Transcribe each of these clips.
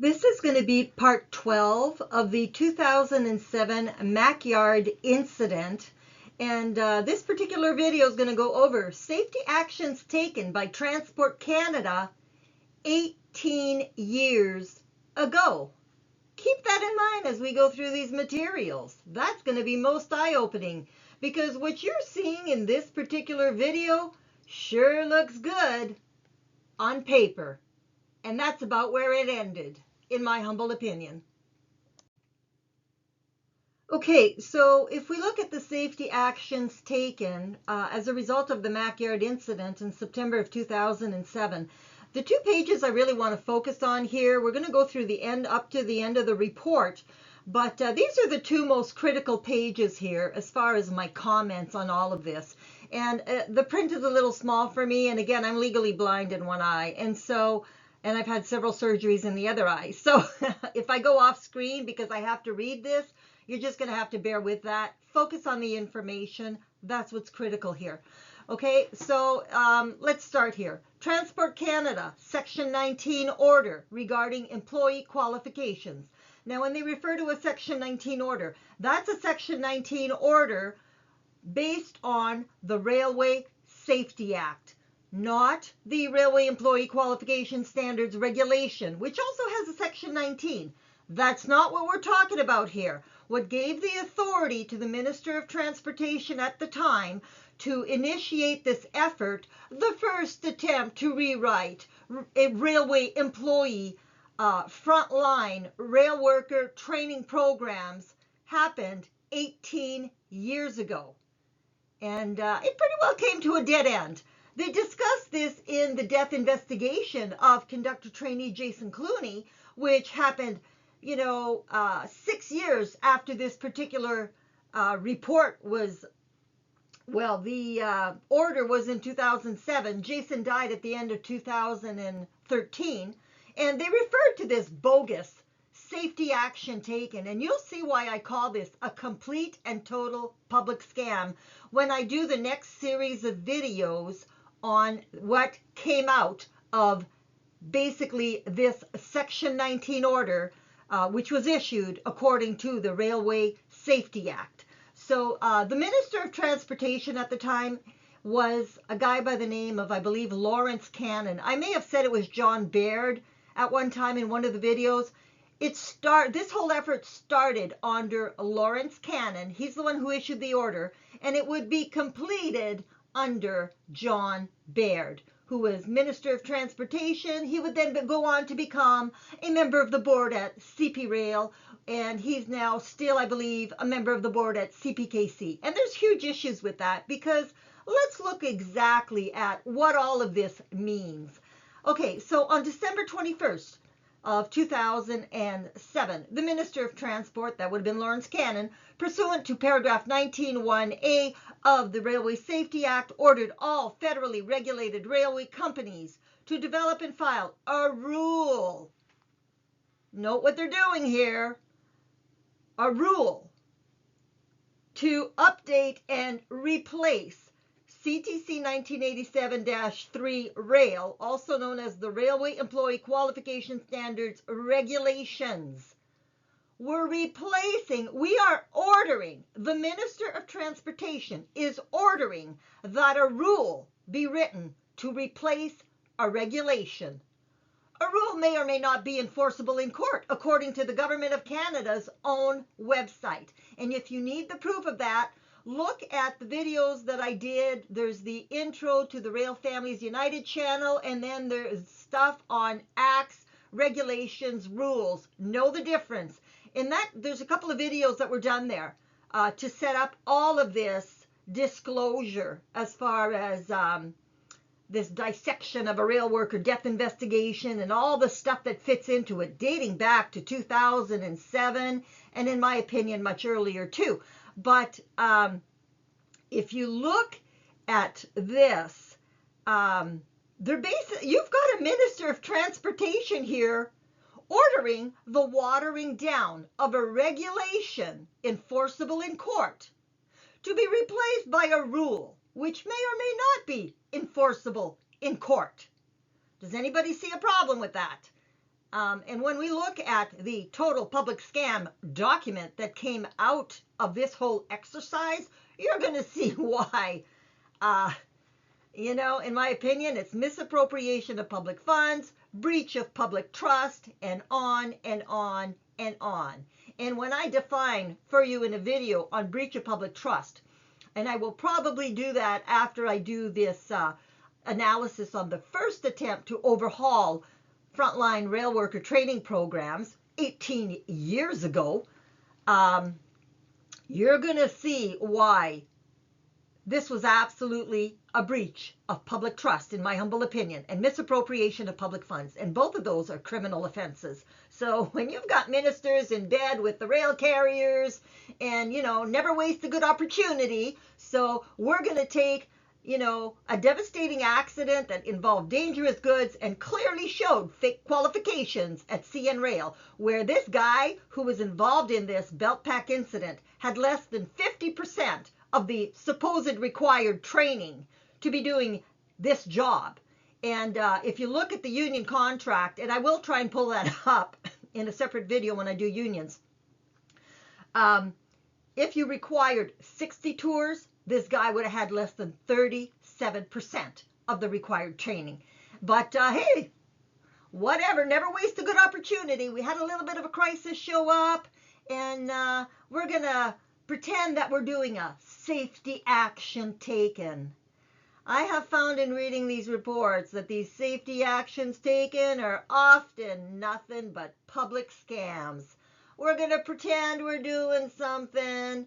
This is going to be part 12 of the 2007 Mackyard incident. And this particular video is going to go over safety actions taken by Transport Canada 18 years ago. Keep that in mind as we go through these materials. That's going to be most eye-opening because what you're seeing in this particular video sure looks good on paper. And that's about where it ended, in my humble opinion. Okay, so if we look at the safety actions taken as a result of the Mackyard incident in September of 2007, the two pages I really want to focus on here, we're going to go through the end up to the end of the report, but these are the two most critical pages here as far as my comments on all of this. And the print is a little small for me, and again, I'm legally blind in one eye, and I've had several surgeries in the other eye. So if I go off screen because I have to read this, you're just going to have to bear with that. Focus on the information. That's what's critical here. Okay, so let's start here. Transport Canada, Section 19 order regarding employee qualifications. Now, when they refer to a Section 19 order, that's a Section 19 order based on the Railway Safety Act, not the Railway Employee Qualification Standards Regulation, which also has a Section 19. That's not what we're talking about here. What gave the authority to the Minister of Transportation at the time to initiate this effort, the first attempt to rewrite a railway employee frontline rail worker training programs, happened 18 years ago. And it pretty well came to a dead end. They discussed this in the death investigation of conductor trainee Jason Clooney, which happened 6 years after this particular report was, the order was in 2007. Jason died at the end of 2013. And they referred to this bogus safety action taken. And you'll see why I call this a complete and total public scam when I do the next series of videos on what came out of basically this Section 19 order, which was issued according to the Railway Safety Act. So the Minister of Transportation at the time was a guy by the name of, I believe, Lawrence Cannon. I may have said it was John Baird at one time in one of the videos. This whole effort started under Lawrence Cannon. He's the one who issued the order, and it would be completed under John Baird, who was Minister of Transportation. He would then go on to become a member of the board at CP Rail, and he's now still, I believe, a member of the board at CPKC. And there's huge issues with that because let's look exactly at what all of this means. Okay, so on December 21st of 2007, the Minister of Transport, that would have been Lawrence Cannon, pursuant to paragraph 19(1)(a) of the Railway Safety Act, ordered all federally regulated railway companies to develop and file a rule. Note what they're doing here. A rule to update and replace CTC 1987-3 Rail, also known as the Railway Employee Qualification Standards Regulations. We are ordering, the Minister of Transportation is ordering that a rule be written to replace a regulation. A rule may or may not be enforceable in court, according to the Government of Canada's own website. And if you need the proof of that, look at the videos that I did. There's the intro to the Rail Families United channel, and then there's stuff on acts, regulations, rules. Know the difference. In that, there's a couple of videos that were done there to set up all of this disclosure as far as this dissection of a rail worker death investigation and all the stuff that fits into it, dating back to 2007, and in my opinion, much earlier too. But if you look at this, you've got a Minister of Transportation here ordering the watering down of a regulation enforceable in court to be replaced by a rule which may or may not be enforceable in court. Does anybody see a problem with that? And when we look at the total public scam document that came out of this whole exercise, you're going to see why. In my opinion, it's misappropriation of public funds, breach of public trust, and on and on and on. And when I define for you in a video on breach of public trust, and I will probably do that after I do this analysis on the first attempt to overhaul frontline rail worker training programs 18 years ago, you're going to see why this was absolutely a breach of public trust, in my humble opinion, and misappropriation of public funds. And both of those are criminal offenses. So when you've got ministers in bed with the rail carriers and, never waste a good opportunity. So we're going to take, a devastating accident that involved dangerous goods and clearly showed fake qualifications at CN Rail, where this guy who was involved in this belt pack incident had less than 50% of the supposed required training to be doing this job. And if you look at the union contract, and I will try and pull that up in a separate video when I do unions, if you required 60 tours, this guy would have had less than 37% of the required training. But hey, whatever, never waste a good opportunity. We had a little bit of a crisis show up, and we're going to pretend that we're doing a safety action taken. I have found in reading these reports that these safety actions taken are often nothing but public scams. We're going to pretend we're doing something.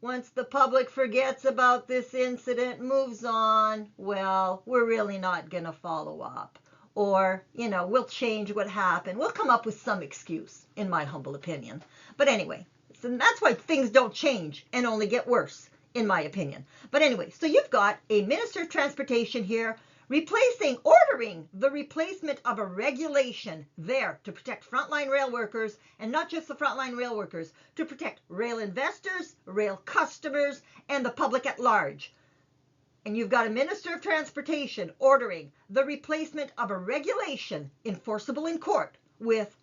Once the public forgets about this incident, moves on, well, we're really not going to follow up. Or, we'll change what happened. We'll come up with some excuse, in my humble opinion. But anyway, so that's why things don't change and only get worse, in my opinion. But anyway, so you've got a Minister of Transportation here ordering the replacement of a regulation there to protect frontline rail workers, and not just the frontline rail workers, to protect rail investors, rail customers, and the public at large. And you've got a Minister of Transportation ordering the replacement of a regulation enforceable in court with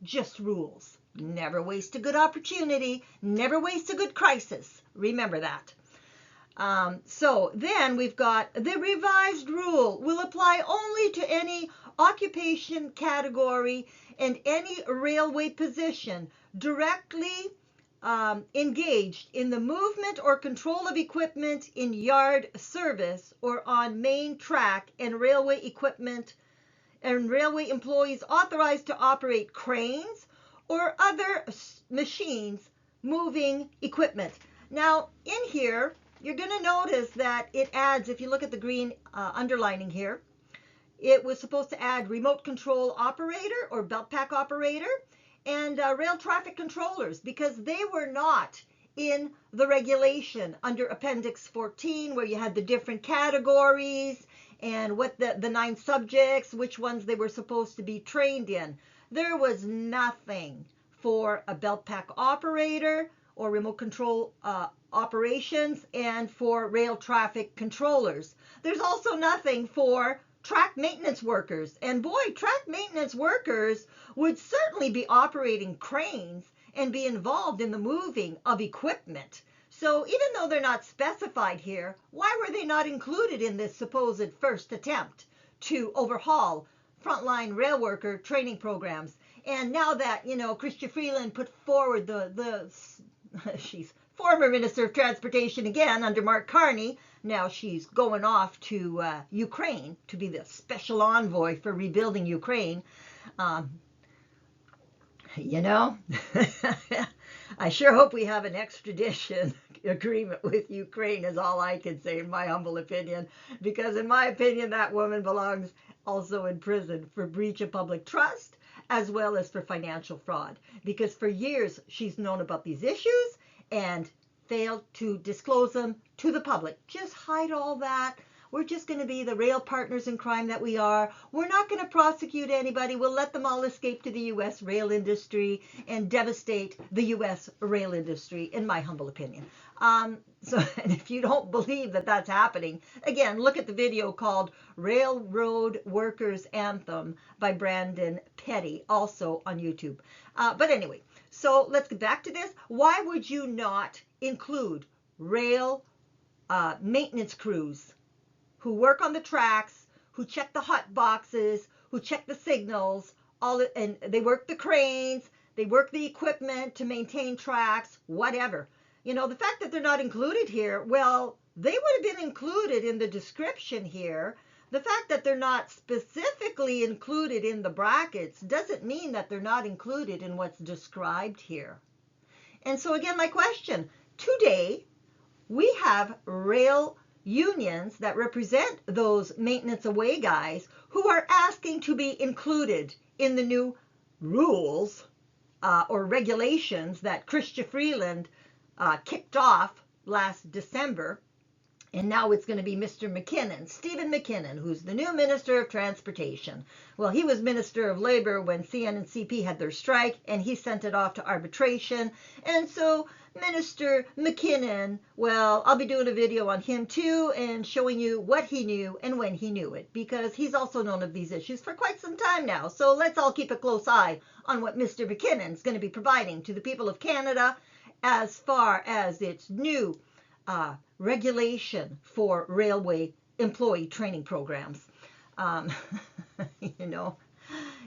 just rules. Never waste a good opportunity, never waste a good crisis. Remember that. So then we've got the revised rule will apply only to any occupation category and any railway position directly engaged in the movement or control of equipment in yard service or on main track, and railway equipment and railway employees authorized to operate cranes or other machines moving equipment. Now in here, you're going to notice that it adds, if you look at the green underlining here, it was supposed to add remote control operator or belt pack operator and rail traffic controllers, because they were not in the regulation under Appendix 14, where you had the different categories and what the 9 subjects, which ones they were supposed to be trained in. There was nothing for a belt pack operator or remote control operations and for rail traffic controllers. There's also nothing for track maintenance workers. And boy, track maintenance workers would certainly be operating cranes and be involved in the moving of equipment. So even though they're not specified here, why were they not included in this supposed first attempt to overhaul frontline rail worker training programs? And now that, Chrystia Freeland put forward she's former Minister of Transportation again under Mark Carney. Now she's going off to Ukraine to be the special envoy for rebuilding Ukraine. I sure hope we have an extradition agreement with Ukraine, is all I can say, in my humble opinion, because in my opinion, that woman belongs also in prison for breach of public trust as well as for financial fraud, because for years she's known about these issues and failed to disclose them to the public. Just hide all that. we're just going to be the rail partners in crime that we are. We're not going to prosecute anybody. We'll let them all escape to the U.S. rail industry and devastate the U.S. rail industry, in my humble opinion. And if you don't believe that that's happening, again, look at the video called Railroad Workers Anthem by Brandon Petty, also on YouTube. But anyway, so let's get back to this. Why would you not include rail maintenance crews who work on the tracks, who check the hot boxes, who check the signals, and they work the cranes, they work the equipment to maintain tracks, whatever. You know, the fact that they're not included here, well, they would have been included in the description here. The fact that they're not specifically included in the brackets doesn't mean that they're not included in what's described here. And so again, my question, today we have rail unions that represent those maintenance away guys who are asking to be included in the new rules or regulations that Chrystia Freeland kicked off last December, and now it's going to be Mr. McKinnon, Stephen McKinnon, who's the new Minister of Transportation. Well, he was Minister of Labor when CN and CP had their strike, and he sent it off to arbitration. And so Minister McKinnon, well, I'll be doing a video on him too and showing you what he knew and when he knew it, because he's also known of these issues for quite some time now. So let's all keep a close eye on what Mr. McKinnon's going to be providing to the people of Canada as far as its new regulation for railway employee training programs. You know,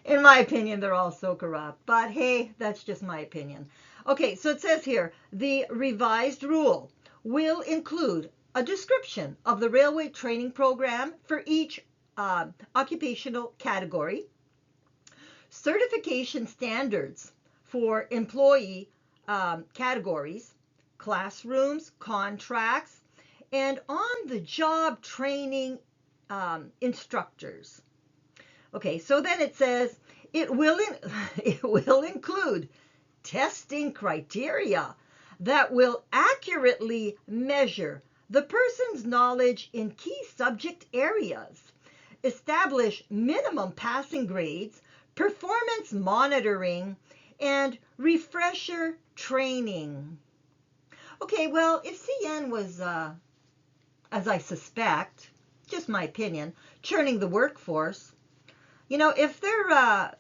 in my opinion, they're all so corrupt. But hey, that's just my opinion. Okay, so it says here, the revised rule will include a description of the railway training program for each occupational category, certification standards for employee categories, classrooms, contracts, and on-the-job training instructors. Okay, so then it says it will include testing criteria that will accurately measure the person's knowledge in key subject areas, establish minimum passing grades, performance monitoring, and refresher training. Okay, well, if CN was, as I suspect, just my opinion, churning the workforce, you know, if their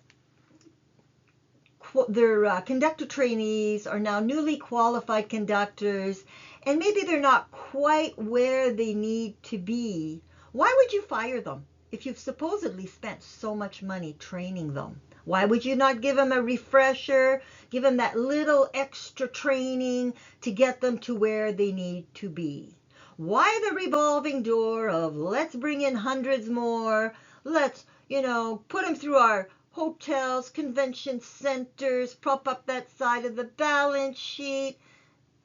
conductor trainees are now newly qualified conductors, and maybe they're not quite where they need to be, why would you fire them if you've supposedly spent so much money training them? Why would you not give them a refresher, give them that little extra training to get them to where they need to be? Why the revolving door of let's bring in hundreds more, let's, you know, put them through our hotels, convention centers, prop up that side of the balance sheet,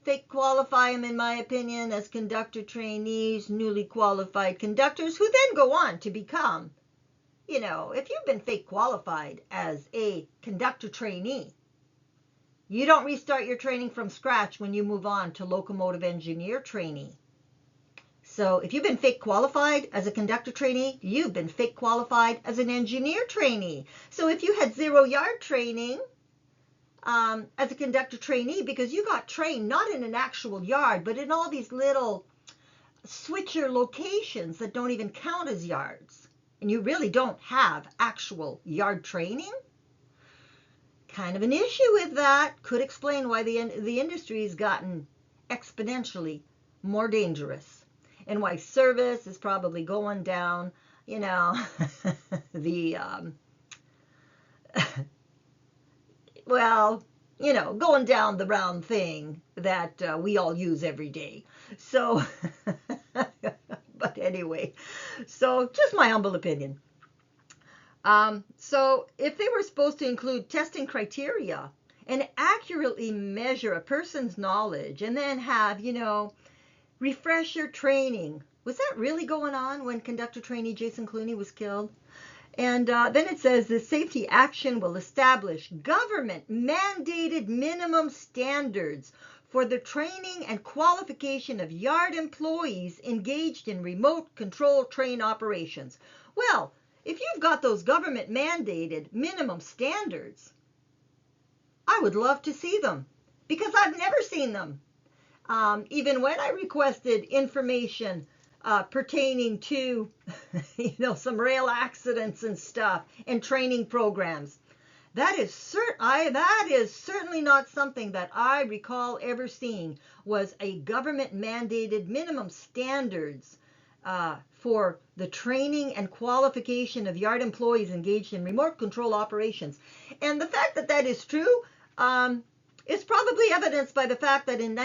fake qualify them, in my opinion, as conductor trainees, newly qualified conductors, who then go on to become, you know, if you've been fake qualified as a conductor trainee, you don't restart your training from scratch when you move on to locomotive engineer trainee. So if you've been fake qualified as a conductor trainee, you've been fake qualified as an engineer trainee. So if you had 0 yard training as a conductor trainee because you got trained not in an actual yard, but in all these little switcher locations that don't even count as yards, and you really don't have actual yard training, kind of an issue with that. Could explain why the industry has gotten exponentially more dangerous, and why service is probably going down, you know, the, well, you know, going down the round thing that we all use every day. So, but anyway, so just my humble opinion. So if they were supposed to include testing criteria and accurately measure a person's knowledge and then have, you know, refresher training. Was that really going on when conductor trainee Jason Clooney was killed? And then it says the safety action will establish government mandated minimum standards for the training and qualification of yard employees engaged in remote control train operations. Well, if you've got those government mandated minimum standards, I would love to see them because I've never seen them. Even when I requested information pertaining to, some rail accidents and stuff and training programs, that is certainly not something that I recall ever seeing, was a government mandated minimum standards for the training and qualification of yard employees engaged in remote control operations. And the fact that that is true is probably evidenced by the fact that in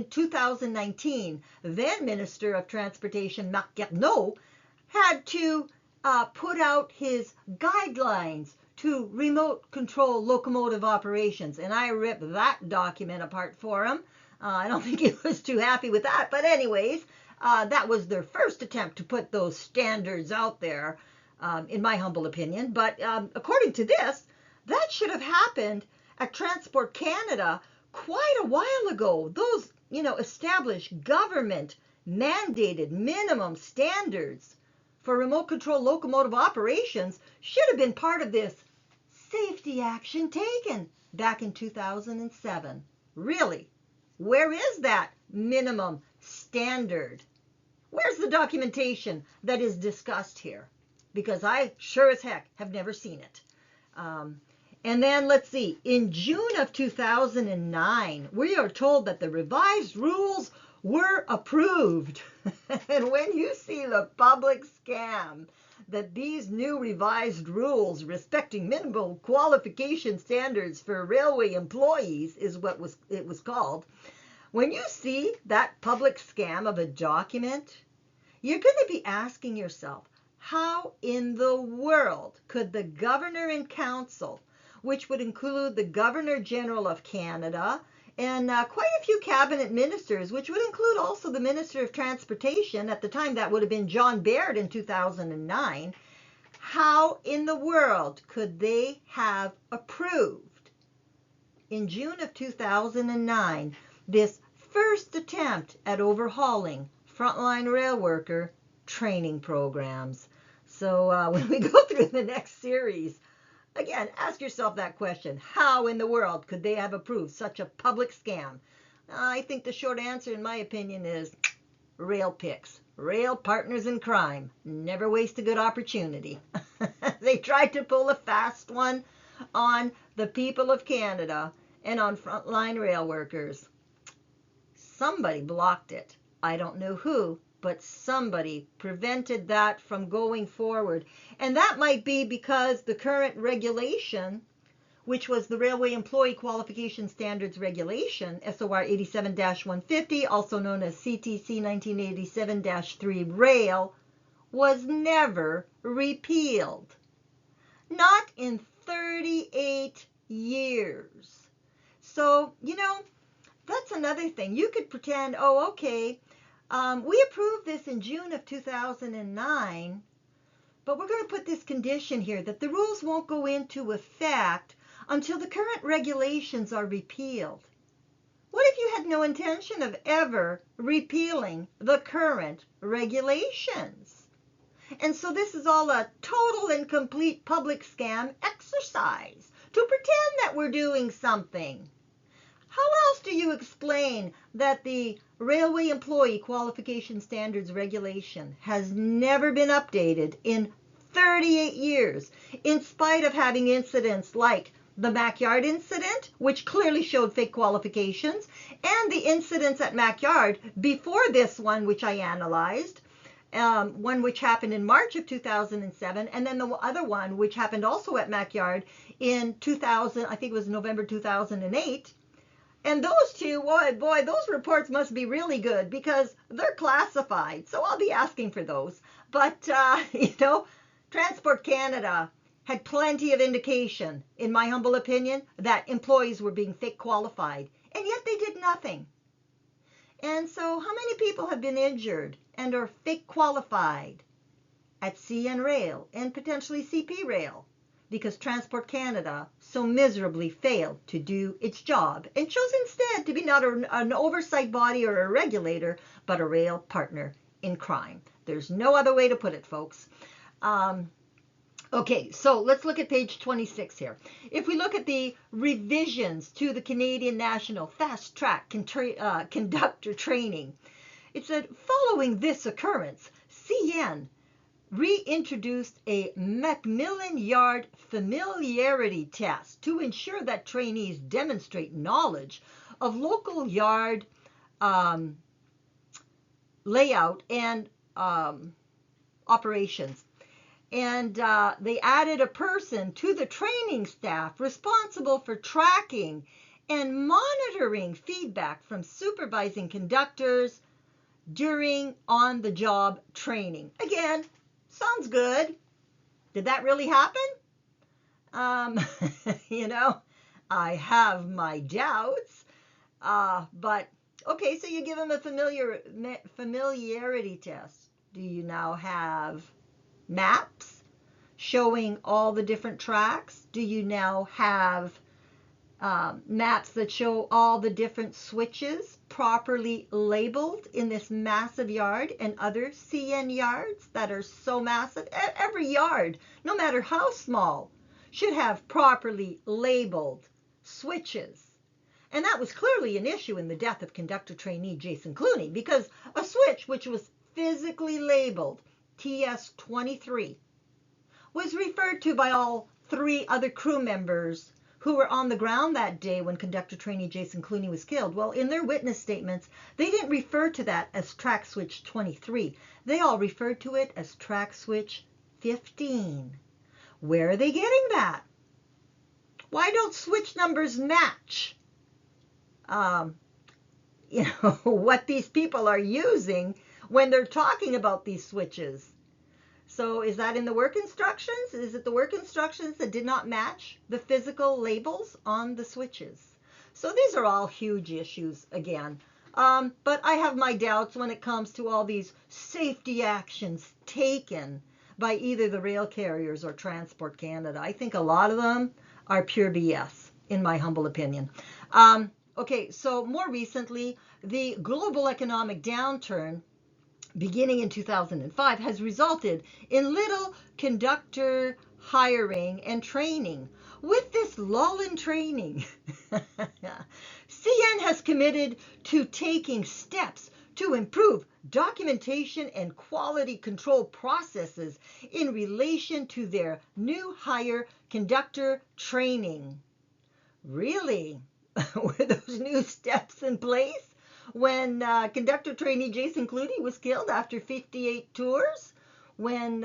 2019, then Minister of Transportation Marc Garneau had to put out his guidelines to remote control locomotive operations. And I ripped that document apart for him. I don't think he was too happy with that. But anyways, that was their first attempt to put those standards out there, in my humble opinion. But according to this, that should have happened at Transport Canada quite a while ago. Those, established government mandated minimum standards for remote control locomotive operations should have been part of this safety action taken back in 2007. Really? Where is that minimum standard? Where's the documentation that is discussed here? Because I sure as heck have never seen it. And then let's see, in June of 2009, we are told that the revised rules were approved. And when you see the public scam that these new revised rules respecting minimal qualification standards for railway employees is what it was called, when you see that public scam of a document, you're going to be asking yourself, how in the world could the Governor and Council, which would include the Governor General of Canada and quite a few cabinet ministers, which would include also the Minister of Transportation, at the time that would have been John Baird in 2009, how in the world could they have approved in June of 2009 this first attempt at overhauling frontline rail worker training programs? So when we go through the next series, again, ask yourself that question. How in the world could they have approved such a public scam? I think the short answer, in my opinion, is rail picks. Rail partners in crime. Never waste a good opportunity. They tried to pull a fast one on the people of Canada and on frontline rail workers. Somebody blocked it. I don't know who, but somebody prevented that from going forward. And that might be because the current regulation, which was the Railway Employee Qualification Standards Regulation, SOR 87-150, also known as CTC 1987-3 Rail, was never repealed. Not in 38 years. So, that's another thing. You could pretend, oh, okay, we approved this in June of 2009, but we're going to put this condition here that the rules won't go into effect until the current regulations are repealed. What if you had no intention of ever repealing the current regulations? And so this is all a total and complete public scam exercise to pretend that we're doing something. How else do you explain that the Railway Employee Qualification Standards Regulation has never been updated in 38 years, in spite of having incidents like the Mackyard incident, which clearly showed fake qualifications, and the incidents at Mackyard before this one, which I analyzed, one which happened in March of 2007, and then the other one, which happened also at Mackyard in 2000, I think it was November 2008. And those two, boy, those reports must be really good because they're classified. So I'll be asking for those. But, Transport Canada had plenty of indication, in my humble opinion, that employees were being fake qualified. And yet they did nothing. And so how many people have been injured and are fake qualified at CN Rail and potentially CP Rail? because Transport Canada so miserably failed to do its job and chose instead to be not an oversight body or a regulator, but a rail partner in crime. There's no other way to put it, folks. Okay, so let's look at page 26 here. If we look at the revisions to the Canadian National Fast Track Conductor Training, it said, following this occurrence, CN reintroduced a Macmillan Yard familiarity test to ensure that trainees demonstrate knowledge of local yard layout and operations. And they added a person to the training staff responsible for tracking and monitoring feedback from supervising conductors during on-the-job training. Again, sounds good. Did that really happen? I have my doubts. But, okay, so you give them a familiarity test. Do you now have maps showing all the different tracks? Do you now have maps that show all the different switches properly labeled in this massive yard and other CN yards that are so massive? Every yard, no matter how small, should have properly labeled switches. And that was clearly an issue in the death of conductor trainee Jason Clooney, because a switch which was physically labeled TS23 was referred to by all 3 other crew members who were on the ground that day when conductor trainee Jason Clooney was killed. Well, in their witness statements, they didn't refer to that as track switch 23. They all referred to it as track switch 15. Where are they getting that? Why don't switch numbers match what these people are using when they're talking about these switches? So is that in the work instructions? Is it the work instructions that did not match the physical labels on the switches? So these are all huge issues again. But I have my doubts when it comes to all these safety actions taken by either the rail carriers or Transport Canada. I think a lot of them are pure BS, in my humble opinion. Okay, so more recently, the global economic downturn beginning in 2005 has resulted in little conductor hiring and training. With this lull in training, CN has committed to taking steps to improve documentation and quality control processes in relation to their new hire conductor training. Really? Were those new steps in place when conductor trainee Jason Clooney was killed after 58 tours, when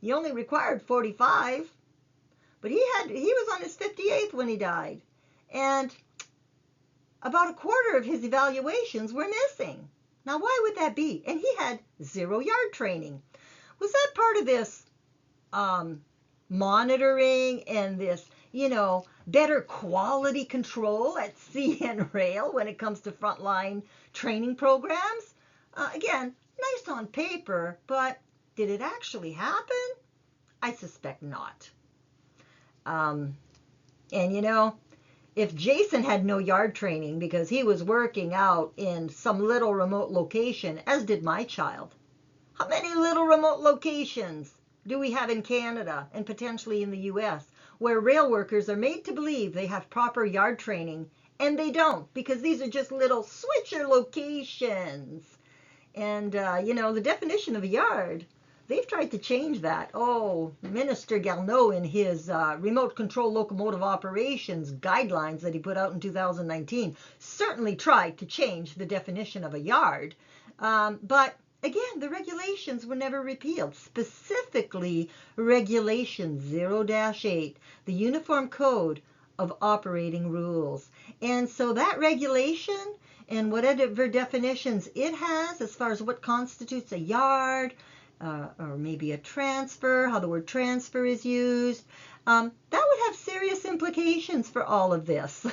he only required 45, but he was on his 58th when he died, and about a quarter of his evaluations were missing. Now, why would that be? And he had 0 yard training. Was that part of this monitoring and this, better quality control at CN Rail when it comes to frontline training programs? Again, nice on paper, but did it actually happen? I suspect not. If Jason had no yard training because he was working out in some little remote location, as did my child, how many little remote locations do we have in Canada and potentially in the US where rail workers are made to believe they have proper yard training and they don't, because these are just little switcher locations? And, the definition of a yard, they've tried to change that. Oh, Minister Garneau in his remote control locomotive operations guidelines that he put out in 2019 certainly tried to change the definition of a yard. But again, the regulations were never repealed, specifically Regulation 0-8, the Uniform Code of Operating Rules. And so that regulation and whatever definitions it has as far as what constitutes a yard, or maybe a transfer, how the word transfer is used, that would have serious implications for all of this.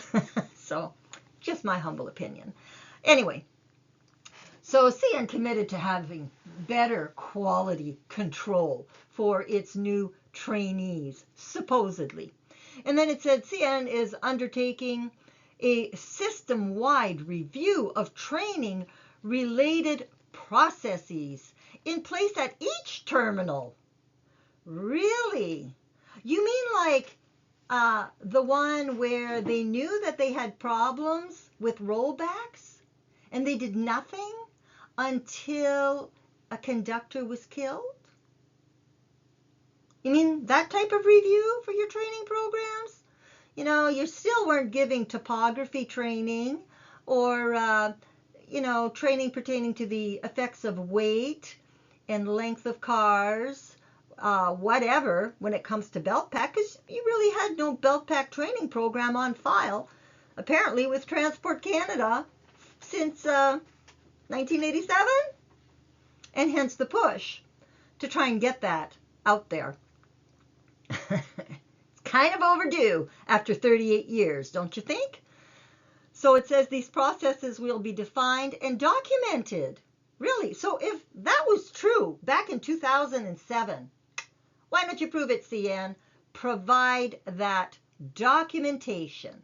So, just my humble opinion. Anyway, so CN committed to having better quality control for its new trainees, supposedly. And then it said CN is undertaking a system-wide review of training related processes in place at each terminal. Really? You mean like the one where they knew that they had problems with rollbacks and they did nothing until a conductor was killed? You mean that type of review for your training programs? You know, you still weren't giving topography training or, training pertaining to the effects of weight and length of cars, whatever, when it comes to belt pack, because you really had no belt pack training program on file, apparently with Transport Canada since 1987, and hence the push to try and get that out there. It's kind of overdue after 38 years, don't you think? So it says these processes will be defined and documented. Really? So if that was true back in 2007, why don't you prove it, CN? Provide that documentation.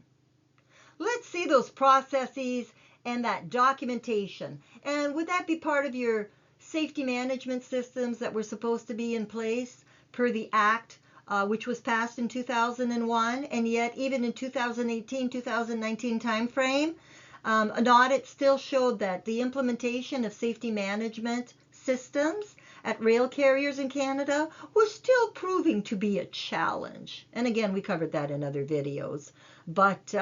Let's see those processes and that documentation. And would that be part of your safety management systems that were supposed to be in place per the Act, which was passed in 2001, and yet even in 2018, 2019 timeframe, an audit still showed that the implementation of safety management systems at rail carriers in Canada was still proving to be a challenge. And again, we covered that in other videos. But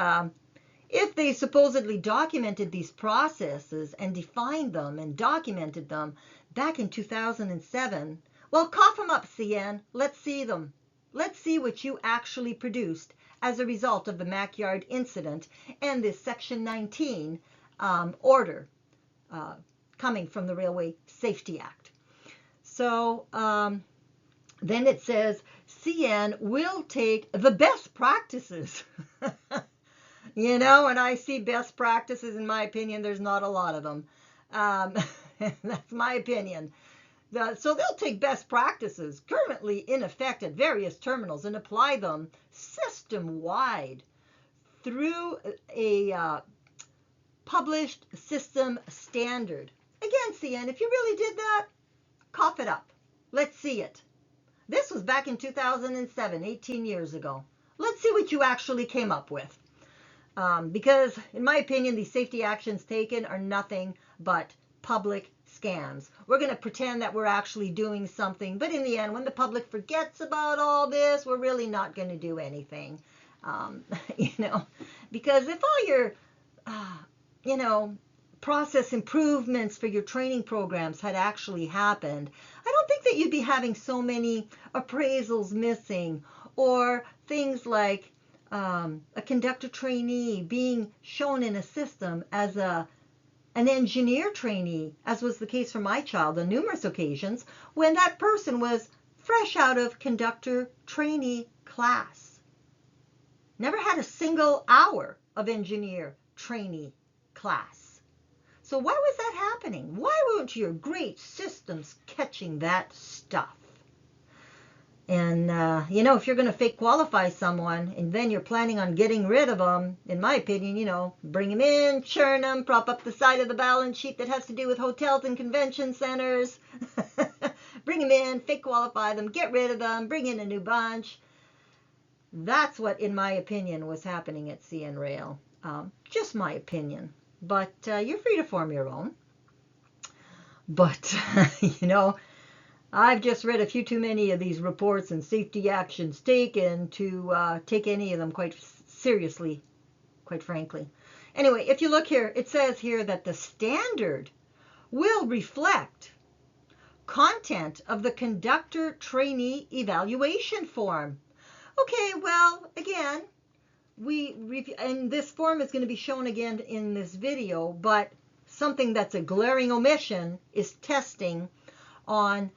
if they supposedly documented these processes and defined them and documented them back in 2007, well, cough them up, CN. Let's see them. Let's see what you actually produced as a result of the Mackyard incident and this Section 19 order coming from the Railway Safety Act. So then it says CN will take the best practices. You know, when I see best practices, in my opinion, there's not a lot of them. That's my opinion. So they'll take best practices currently in effect at various terminals and apply them system-wide through a published system standard. Again, CN, if you really did that, cough it up. Let's see it. This was back in 2007, 18 years ago. Let's see what you actually came up with. Because, in my opinion, these safety actions taken are nothing but public scams. We're going to pretend that we're actually doing something, but in the end, when the public forgets about all this, we're really not going to do anything. Because if all your, process improvements for your training programs had actually happened, I don't think that you'd be having so many appraisals missing or things like a conductor trainee being shown in a system as an engineer trainee, as was the case for my child on numerous occasions, when that person was fresh out of conductor trainee class. Never had a single hour of engineer trainee class. So why was that happening? Why weren't your great systems catching that stuff? And, if you're going to fake qualify someone and then you're planning on getting rid of them, in my opinion, bring them in, churn them, prop up the side of the balance sheet that has to do with hotels and convention centers, bring them in, fake qualify them, get rid of them, bring in a new bunch. That's what, in my opinion, was happening at CN Rail. Just my opinion. But you're free to form your own. But, I've just read a few too many of these reports and safety actions taken to take any of them quite seriously, quite frankly. Anyway, if you look here, it says here that the standard will reflect content of the conductor trainee evaluation form. Okay, well, again, and this form is going to be shown again in this video, but something that's a glaring omission is testing on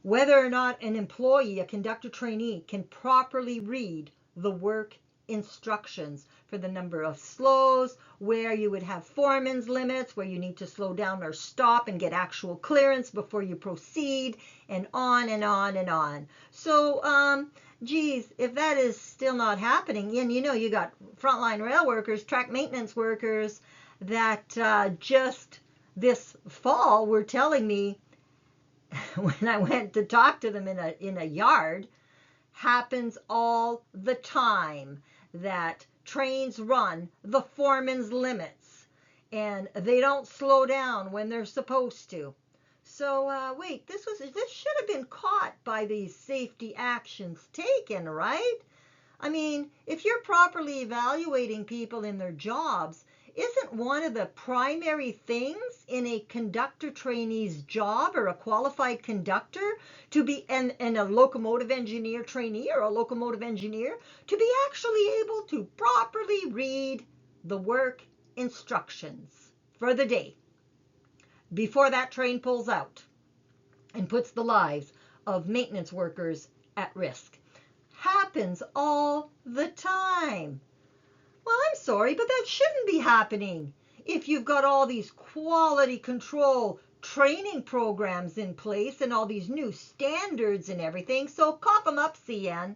whether or not an employee, a conductor trainee, can properly read the work instructions for the number of slows, where you would have foreman's limits, where you need to slow down or stop and get actual clearance before you proceed, and on and on and on. So, geez, if that is still not happening, and you got frontline rail workers, track maintenance workers that just this fall were telling me when I went to talk to them in a yard, happens all the time that trains run the foreman's limits and they don't slow down when they're supposed to. So wait, this should have been caught by these safety actions taken, right? I mean, if you're properly evaluating people in their jobs, isn't one of the primary things in a conductor trainee's job or a qualified conductor to be, and a locomotive engineer trainee or a locomotive engineer, to be actually able to properly read the work instructions for the day before that train pulls out and puts the lives of maintenance workers at risk? Happens all the time. Well, I'm sorry, but that shouldn't be happening if you've got all these quality control training programs in place and all these new standards and everything. So cough them up, CN.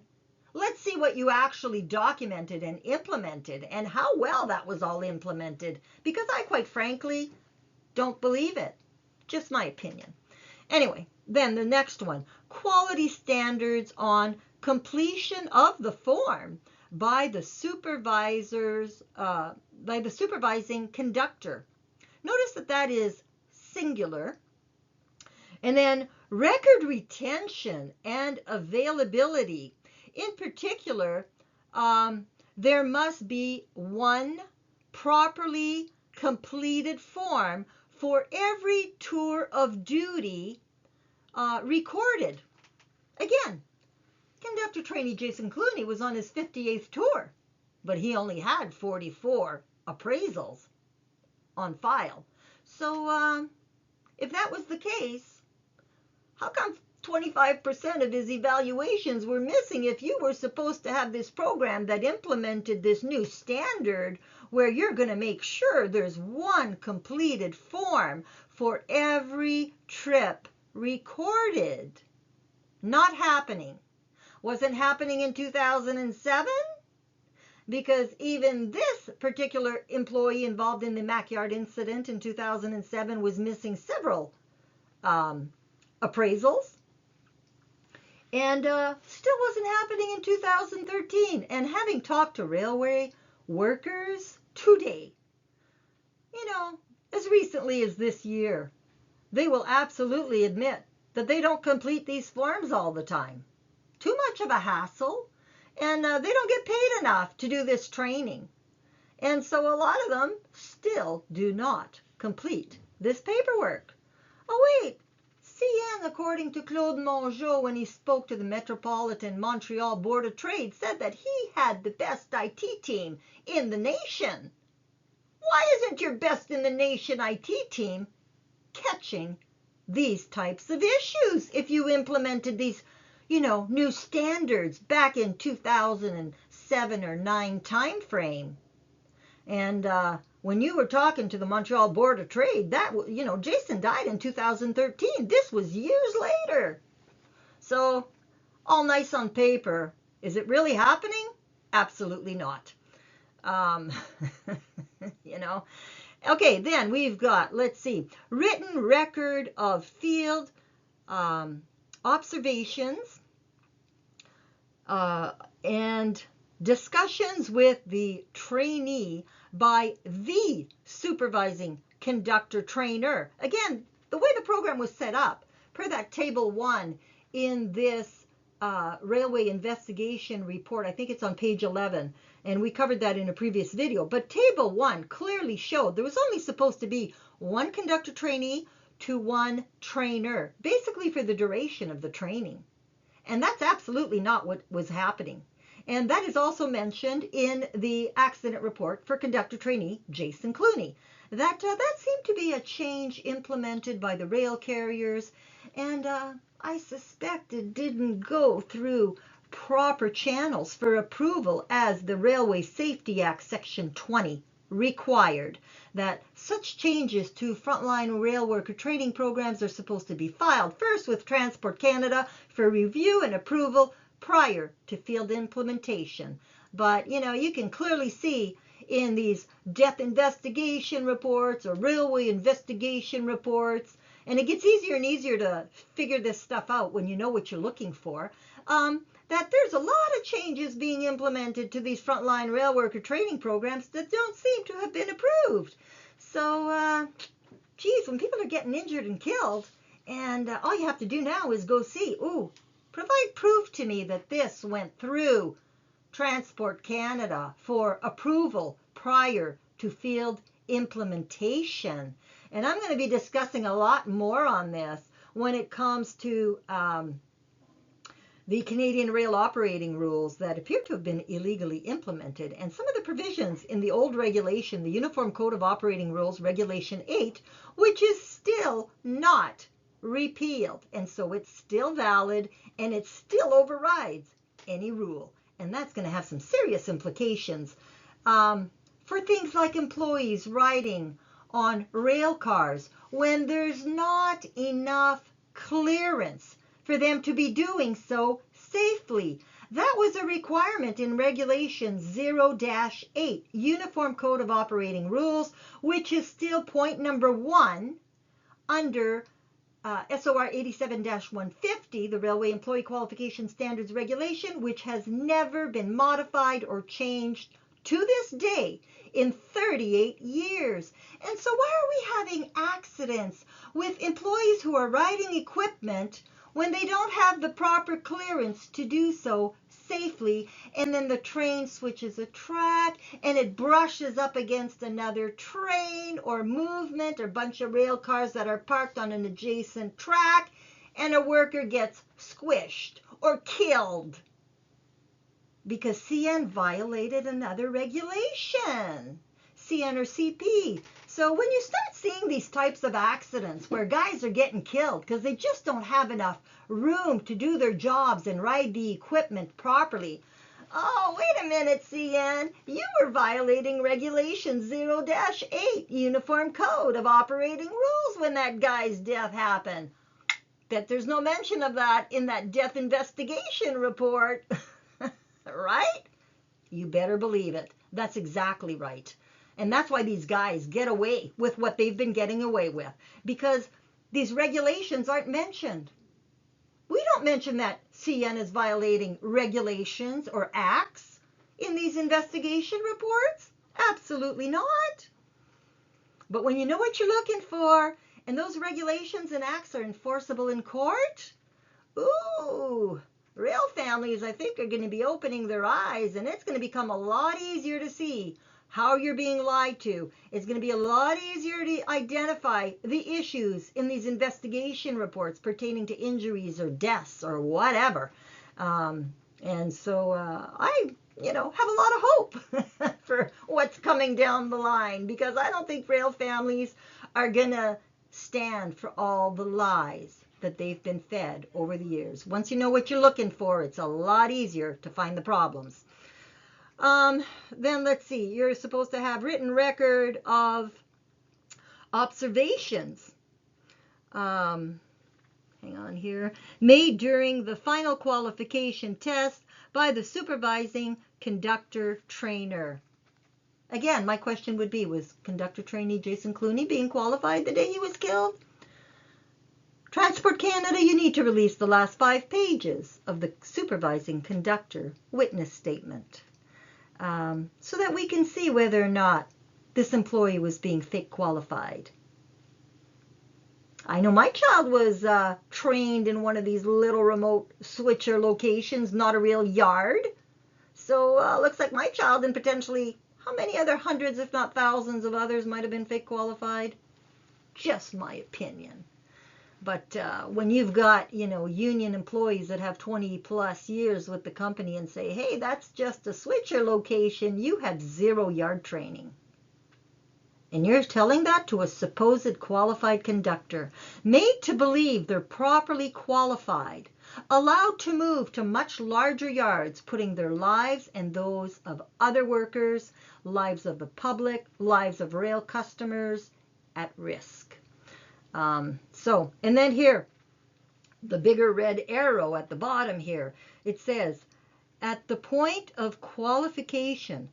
Let's see what you actually documented and implemented and how well that was all implemented, because I quite frankly don't believe it. Just my opinion. Anyway, then the next one, quality standards on completion of the form by the supervising conductor. Notice that is singular. And then record retention and availability. In particular, there must be one properly completed form for every tour of duty recorded. Again, conductor trainee Jason Clooney was on his 58th tour, but he only had 44 appraisals on file. So if that was the case, how come 25% of his evaluations were missing if you were supposed to have this program that implemented this new standard where you're going to make sure there's one completed form for every trip recorded? Not happening. Wasn't happening in 2007? Because even this particular employee involved in the Mackyard incident in 2007 was missing several appraisals. And still wasn't happening in 2013. And having talked to railway workers today, as recently as this year, they will absolutely admit that they don't complete these forms all the time. Too much of a hassle, and they don't get paid enough to do this training. And so a lot of them still do not complete this paperwork. Oh wait, CN, according to Claude Mongeau, when he spoke to the Metropolitan Montreal Board of Trade, said that he had the best IT team in the nation. Why isn't your best in the nation IT team catching these types of issues if you implemented these new standards back in 2007 or 9 time frame? And when you were talking to the Montreal Board of Trade, that Jason died in 2013. This was years later. So all nice on paper. Is it really happening? Absolutely not. Okay, then we've got, let's see, written record of field observations and discussions with the trainee by the supervising conductor trainer. Again, the way the program was set up, per that table 1 in this railway investigation report, I think it's on page 11, and we covered that in a previous video, but table 1 clearly showed there was only supposed to be one conductor trainee to one trainer, basically for the duration of the training. And that's absolutely not what was happening. And that is also mentioned in the accident report for conductor trainee Jason Clooney. That seemed to be a change implemented by the rail carriers, and I suspect it didn't go through proper channels for approval as the Railway Safety Act Section 20 required, that such changes to frontline rail worker training programs are supposed to be filed first with Transport Canada for review and approval prior to field implementation. But, you can clearly see in these death investigation reports or railway investigation reports, and it gets easier and easier to figure this stuff out when you know what you're looking for, that there's a lot of changes being implemented to these frontline rail worker training programs that don't seem to have been approved. So, geez, when people are getting injured and killed, and all you have to do now is go see, provide proof to me that this went through Transport Canada for approval prior to field implementation. And I'm going to be discussing a lot more on this when it comes to the Canadian rail operating rules that appear to have been illegally implemented, and some of the provisions in the old regulation, the Uniform Code of Operating Rules, Regulation 8, which is still not repealed. And so it's still valid, and it still overrides any rule. And that's going to have some serious implications for things like employees riding on rail cars when there's not enough clearance for them to be doing so safely. That was a requirement in Regulation 0-8, Uniform Code of Operating Rules, which is still point number 1 under SOR 87-150, the Railway Employee Qualification Standards Regulation, which has never been modified or changed to this day in 38 years. And so why are we having accidents with employees who are riding equipment when they don't have the proper clearance to do so safely, and then the train switches a track and it brushes up against another train or movement or bunch of rail cars that are parked on an adjacent track, and a worker gets squished or killed because CN violated another regulation, CN or CP. So when you start seeing these types of accidents where guys are getting killed because they just don't have enough room to do their jobs and ride the equipment properly, oh, wait a minute, CN, you were violating Regulation 0-8, Uniform Code of Operating Rules when that guy's death happened. Bet there's no mention of that in that death investigation report. Right? You better believe it. That's exactly right. And that's why these guys get away with what they've been getting away with, because these regulations aren't mentioned. We don't mention that CN is violating regulations or acts in these investigation reports. Absolutely not. But when you know what you're looking for, and those regulations and acts are enforceable in court, rail families, I think, are going to be opening their eyes, and it's going to become a lot easier to see how you're being lied to. It's going to be a lot easier to identify the issues in these investigation reports pertaining to injuries or deaths or whatever. And so I, have a lot of hope for what's coming down the line, because I don't think rail families are going to stand for all the lies that they've been fed over the years. Once you know what you're looking for, it's a lot easier to find the problems. Then let's see, you're supposed to have written record of observations, hang on here, made during the final qualification test by the supervising conductor trainer. Again, my question would be, was conductor trainee Jason Clooney being qualified the day he was killed? Transport Canada, you need to release the last 5 pages of the supervising conductor witness statement, so that we can see whether or not this employee was being fake qualified. I know my child was trained in one of these little remote switcher locations, not a real yard. So looks like my child and potentially how many other hundreds, if not thousands of others might have been fake qualified. Just my opinion. But when you've got, union employees that have 20 plus years with the company and say, hey, that's just a switcher location, you have 0 yard training. And you're telling that to a supposed qualified conductor, made to believe they're properly qualified allowed to move to much larger yards, putting their lives and those of other workers, lives of the public, lives of rail customers at risk. And then here, the bigger red arrow at the bottom here, it says, at the point of qualification,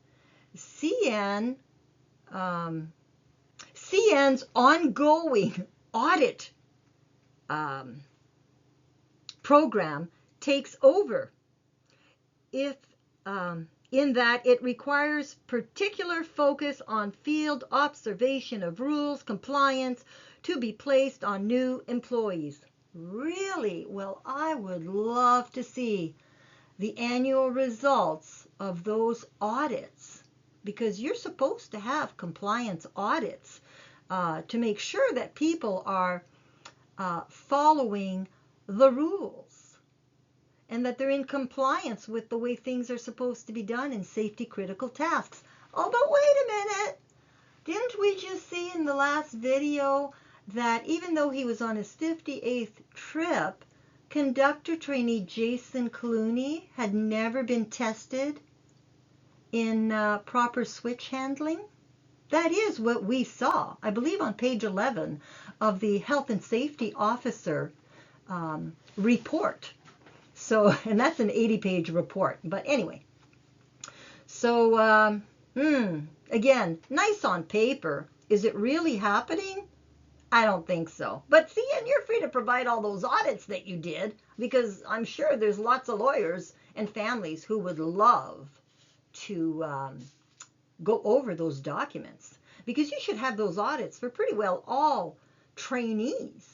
CN's ongoing audit program takes over if in that it requires particular focus on field observation of rules compliance to be placed on new employees. Really? Well, I would love to see the annual results of those audits, because you're supposed to have compliance audits to make sure that people are following the rules and that they're in compliance with the way things are supposed to be done in safety critical tasks. Oh, but wait a minute. Didn't we just see in the last video that even though he was on his 58th trip, conductor trainee Jason Clooney had never been tested in proper switch handling? That is what we saw, I believe, on page 11 of the Health and Safety Officer report. So, and that's an 80-page report. But anyway, so again, nice on paper. Is it really happening? I don't think so. But see, and you're free to provide all those audits that you did, because I'm sure there's lots of lawyers and families who would love to go over those documents, because you should have those audits for pretty well all trainees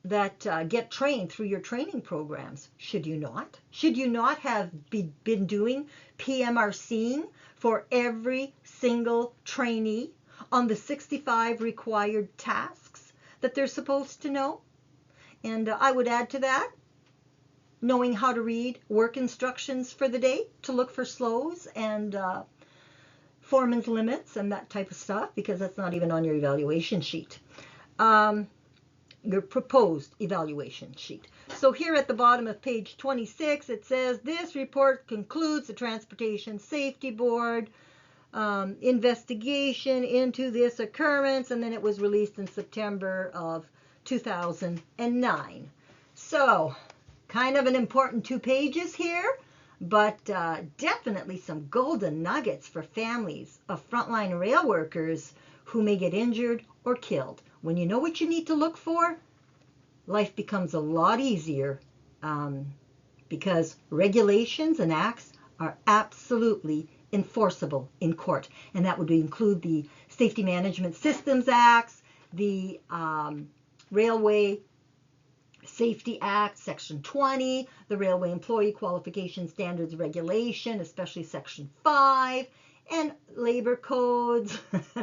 that get trained through your training programs. Should you not? Should you not have been doing PMRCing for every single trainee on the 65 required tasks that they're supposed to know? And I would add to that, knowing how to read work instructions for the day, to look for slows and foreman's limits and that type of stuff, because that's not even on your evaluation sheet. Your proposed evaluation sheet. So here at the bottom of page 26, it says, this report concludes the Transportation Safety Board investigation into this occurrence, and then it was released in September of 2009. So kind of an important 2 pages here, but definitely some golden nuggets for families of frontline rail workers who may get injured or killed. When you know what you need to look for, life becomes a lot easier, because regulations and acts are absolutely enforceable in court. And that would include the Safety Management Systems Acts, the Railway Safety Act, Section 20, the Railway Employee Qualification Standards Regulation, especially Section 5, and labor codes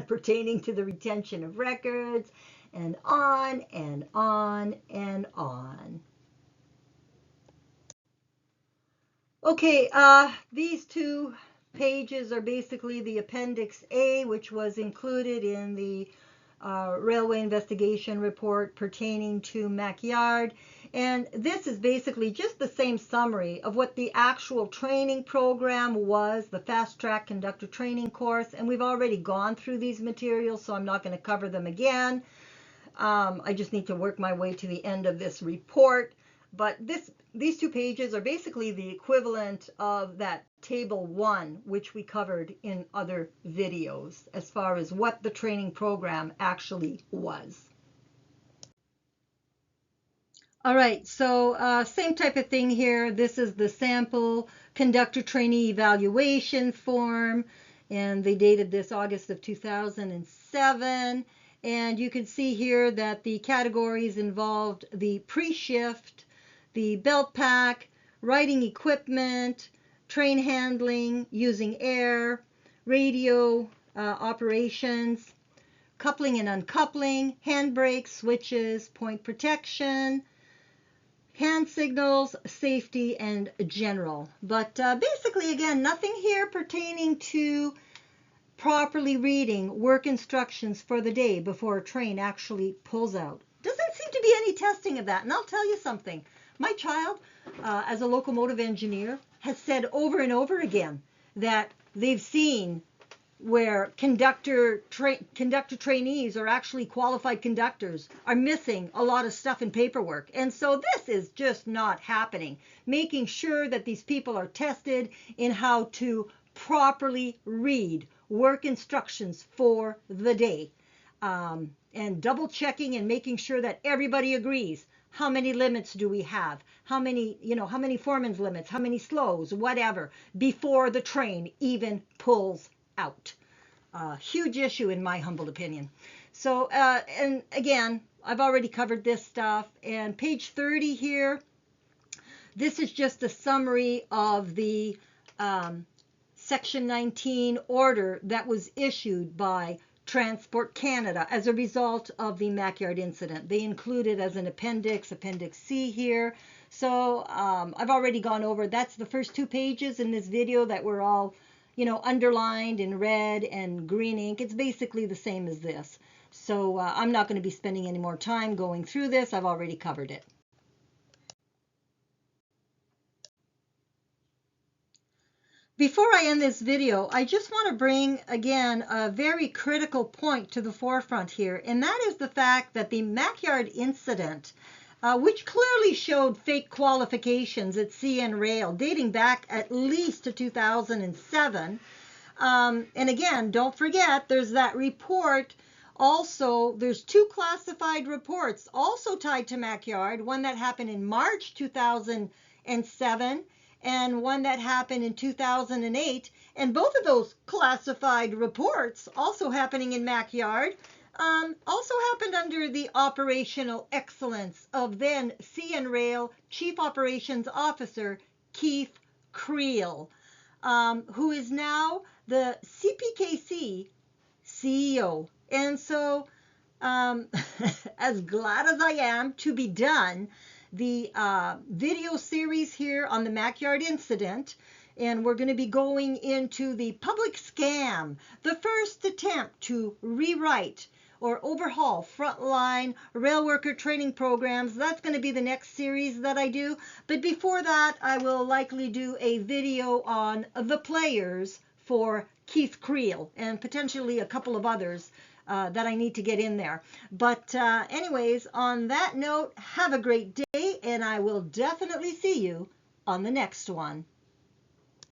pertaining to the retention of records, and on and on and on. Okay, these 2 pages are basically the Appendix A, which was included in the Railway Investigation Report pertaining to MacYard. And this is basically just the same summary of what the actual training program was, the Fast Track Conductor Training course. And we've already gone through these materials, so I'm not going to cover them again. I just need to work my way to the end of this report. But these 2 pages are basically the equivalent of that Table 1, which we covered in other videos, as far as what the training program actually was. All right, so same type of thing here. This is the sample conductor trainee evaluation form, and they dated this August of 2007. And you can see here that the categories involved the pre-shift, the belt pack, riding equipment, train handling, using air, radio operations, coupling and uncoupling, handbrake, switches, point protection, hand signals, safety, and general. But basically, again, nothing here pertaining to properly reading work instructions for the day before a train actually pulls out. Doesn't seem to be any testing of that. And I'll tell you something. My child, as a locomotive engineer, has said over and over again that they've seen where conductor trainees or actually qualified conductors are missing a lot of stuff in paperwork. And so this is just not happening. Making sure that these people are tested in how to properly read work instructions for the day, and double checking and making sure that everybody agrees. How many limits do we have? How many, how many foreman's limits? How many slows? Whatever, before the train even pulls out. Huge issue in my humble opinion. So, and again, I've already covered this stuff. And page 30 here, this is just a summary of the Section 19 order that was issued by Transport Canada as a result of the Mackyard incident. They include it as an appendix, Appendix C here. So I've already gone over, that's the first 2 pages in this video that were all, underlined in red and green ink. It's basically the same as this. So I'm not going to be spending any more time going through this. I've already covered it. Before I end this video, I just want to bring again a very critical point to the forefront here, and that is the fact that the Mackyard incident, which clearly showed fake qualifications at CN Rail dating back at least to 2007. And again, don't forget, there's that report. Also, there's 2 classified reports also tied to Mackyard, one that happened in March 2007 and one that happened in 2008. And both of those classified reports, also happening in Mackyard, also happened under the operational excellence of then CN Rail Chief Operations Officer Keith Creel, who is now the CPKC CEO. And so, as glad as I am to be done the video series here on the Mackyard incident, and we're going to be going into the public scam, the first attempt to rewrite or overhaul frontline rail worker training programs. That's going to be the next series that I do. But before that, I will likely do a video on the players for Keith Creel and potentially a couple of others that I need to get in there. But anyways, on that note, have a great day, and I will definitely see you on the next one.